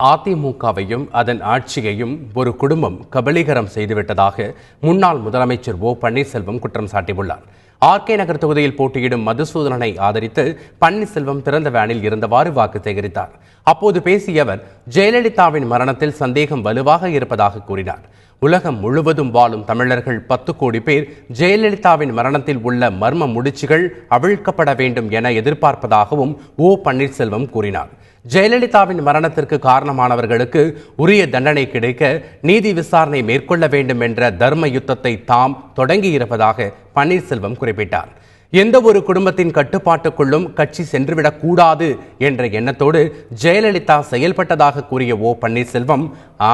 அதிமுகவையும் அதன் ஆட்சியையும் ஒரு குடும்பம் கபலீகரம் செய்துவிட்டதாக முன்னாள் முதலமைச்சர் ஓ பன்னீர்செல்வம் குற்றம் சாட்டியுள்ளார். ஆர்கே நகர் தொகுதியில் போட்டியிடும் மதுசூதனனை ஆதரித்து பன்னீர்செல்வம் திறந்த வேனில் இருந்தவாறு வாக்கு சேகரித்தார். அப்போது பேசிய அவர், ஜெயலலிதாவின் மரணத்தில் சந்தேகம் வலுவாக இருப்பதாக கூறினார். உலகம் முழுவதும் வாழும் தமிழர்கள் 10 கோடி பேர் ஜெயலலிதாவின் மரணத்தில் உள்ள மர்ம முடிச்சுகள் அவிழ்க்கப்பட வேண்டும் என எதிர்பார்ப்பதாகவும் ஓ பன்னீர்செல்வம் கூறினார். ஜெயலலிதாவின் மரணத்திற்கு காரணமானவர்களுக்கு உரிய தண்டனை கிடைக்க நீதி விசாரணை மேற்கொள்ள வேண்டும் என்ற தர்ம யுத்தத்தை தாம் தொடங்கியிருப்பதாக பன்னீர்செல்வம் குறிப்பிட்டார். எந்த ஒரு குடும்பத்தின் கட்டுப்பாட்டுக்குள்ளும் கட்சி சென்றுவிடக் கூடாது என்ற எண்ணத்தோடு ஜெயலலிதா செயல்பட்டதாக கூறிய ஓ பன்னீர்செல்வம்,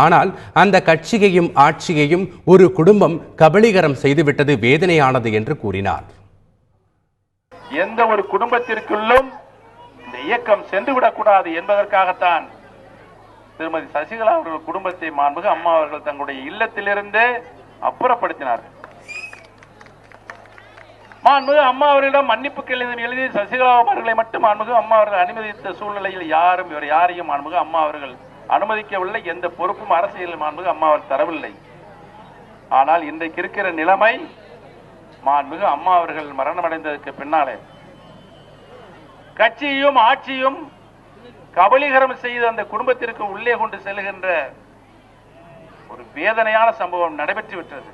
ஆனால் அந்த கட்சியையும் ஆட்சியையும் ஒரு குடும்பம் கபலீகரம் செய்துவிட்டது வேதனையானது என்று கூறினார். எந்த ஒரு குடும்பத்திற்குள்ளும் இந்த இயக்கம் சென்றுவிடக்கூடாது என்பதற்காகத்தான் திருமதி சசிகலா அவர்கள் குடும்பத்தை மாண்புமிகு அம்மா அவர்கள் தங்களுடைய இல்லத்திலிருந்தே அப்புறப்படுத்தினார்கள். மாண்புமிகு அம்மா அவர்களிடம் மன்னிப்பு எழுதி சசிகலா அவர்களை மட்டும் மாண்புமிகு அம்மா அவர்கள் அனுமதித்த சூழ்நிலையில் இவர் யாரையும் மாண்புமிகு அம்மா அவர்கள் அனுமதிக்கவில்லை. எந்த பொறுப்பும் அரசியல் மாண்புமிகு அம்மா அவர்கள் தரவில்லை. ஆனால் இன்றைக்கு இருக்கிற நிலைமை, மாண்புமிகு அம்மா அவர்கள் மரணமடைந்ததற்கு பின்னாலே கட்சியும் ஆட்சியும் கபலீகரம் செய்து அந்த குடும்பத்திற்கு உள்ளே கொண்டு செல்கின்ற ஒரு வேதனையான சம்பவம் நடைபெற்று விட்டது.